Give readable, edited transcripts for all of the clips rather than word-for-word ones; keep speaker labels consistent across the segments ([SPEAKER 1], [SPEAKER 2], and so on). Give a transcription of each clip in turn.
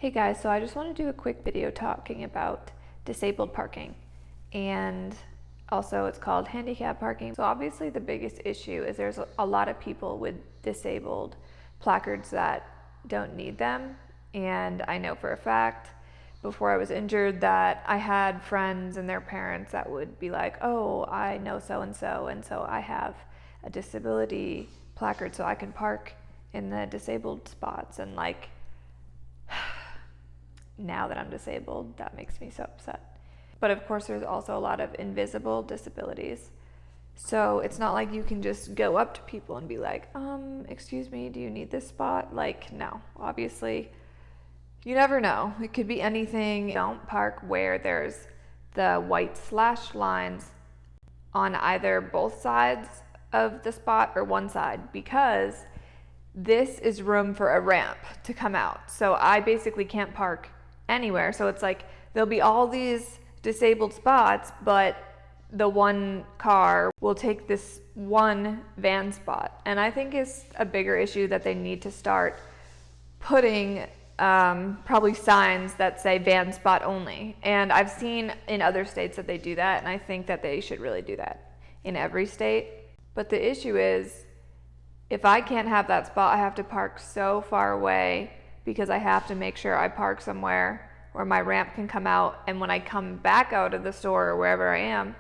[SPEAKER 1] Hey guys, so I just want to do a quick video talking about disabled parking, and also it's called handicap parking. So obviously the biggest issue is there's a lot of people with disabled placards that don't need them, and I know for a fact before I was injured that I had friends and their parents that would be like, oh, I know so-and-so, and so I have a disability placard so I can park in the disabled spots, and like now that I'm disabled, that makes me so upset. But of course, there's also a lot of invisible disabilities. So it's not like you can just go up to people and be like, excuse me, do you need this spot? Like, no, obviously, you never know. It could be anything. Don't park where there's the white slash lines on either both sides of the spot or one side, because this is room for a ramp to come out. So I basically can't park anywhere. So it's like there'll be all these disabled spots, but the one car will take this one van spot. And I think it's a bigger issue that they need to start putting probably signs that say van spot only. And I've seen in other states that they do that, and I think that they should really do that in every state. But the issue is, if I can't have that spot, I have to park so far away because I have to make sure I park somewhere where my ramp can come out, and when I come back out of the store or wherever I am,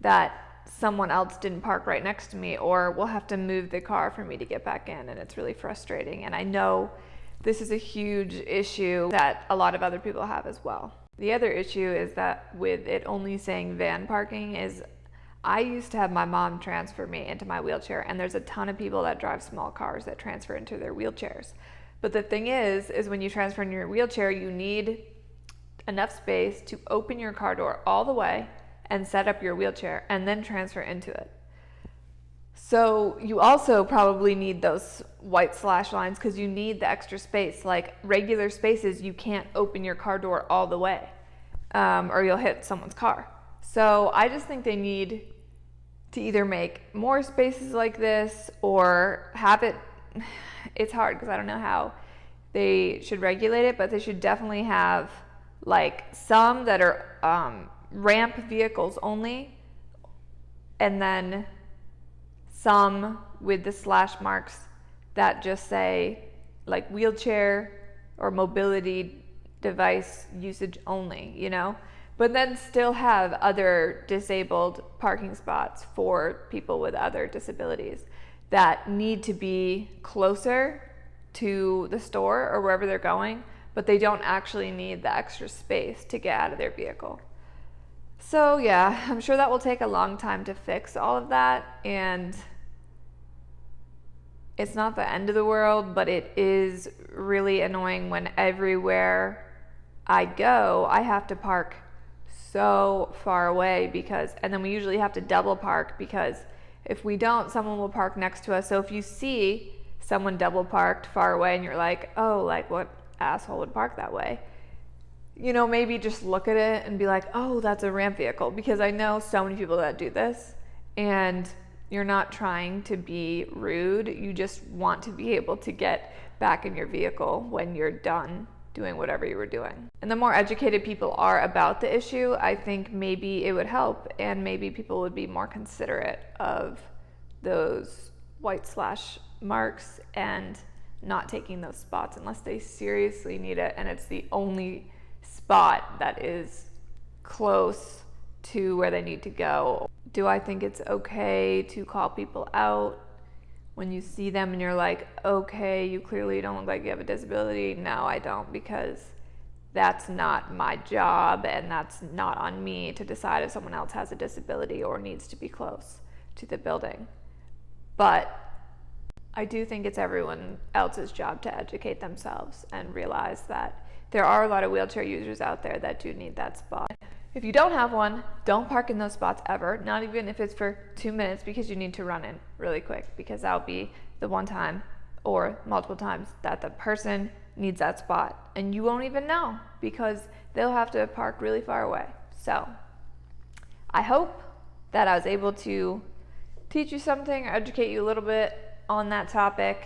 [SPEAKER 1] that someone else didn't park right next to me, or will have to move the car for me to get back in, and it's really frustrating. And I know this is a huge issue that a lot of other people have as well. The other issue is that with it only saying van parking is, I used to have my mom transfer me into my wheelchair, and there's a ton of people that drive small cars that transfer into their wheelchairs. But the thing is when you transfer in your wheelchair, you need enough space to open your car door all the way and set up your wheelchair and then transfer into it. So you also probably need those white slash lines because you need the extra space. Like regular spaces, you can't open your car door all the way, or you'll hit someone's car. So I just think they need to either make more spaces like this or have it, it's hard because I don't know how they should regulate it, but they should definitely have like some that are ramp vehicles only, and then some with the slash marks that just say like wheelchair or mobility device usage only, you know? But then still have other disabled parking spots for people with other disabilities that need to be closer to the store or wherever they're going, but they don't actually need the extra space to get out of their vehicle. So yeah, I'm sure that will take a long time to fix all of that, and it's not the end of the world, but it is really annoying when everywhere I go, I have to park so far away and then we usually have to double park, because if we don't, someone will park next to us. So if you see someone double parked far away and you're like, oh, like what asshole would park that way? You know, maybe just look at it and be like, oh, that's a ramp vehicle, because I know so many people that do this, and you're not trying to be rude. You just want to be able to get back in your vehicle when you're done doing whatever you were doing. And the more educated people are about the issue, I think maybe it would help, and maybe people would be more considerate of those white slash marks and not taking those spots unless they seriously need it and it's the only spot that is close to where they need to go. Do I think it's okay to call people out when you see them and you're like, okay, you clearly don't look like you have a disability? No, I don't, because that's not my job, and that's not on me to decide if someone else has a disability or needs to be close to the building. But I do think it's everyone else's job to educate themselves and realize that there are a lot of wheelchair users out there that do need that spot. If you don't have one, don't park in those spots ever, not even if it's for 2 minutes because you need to run in really quick, because that'll be the one time or multiple times that the person needs that spot and you won't even know because they'll have to park really far away. So I hope that I was able to teach you something or educate you a little bit on that topic,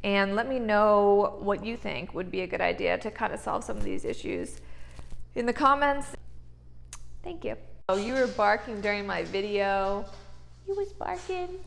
[SPEAKER 1] And let me know what you think would be a good idea to kind of solve some of these issues in the comments. Thank you. Oh, you were barking during my video. You was barking.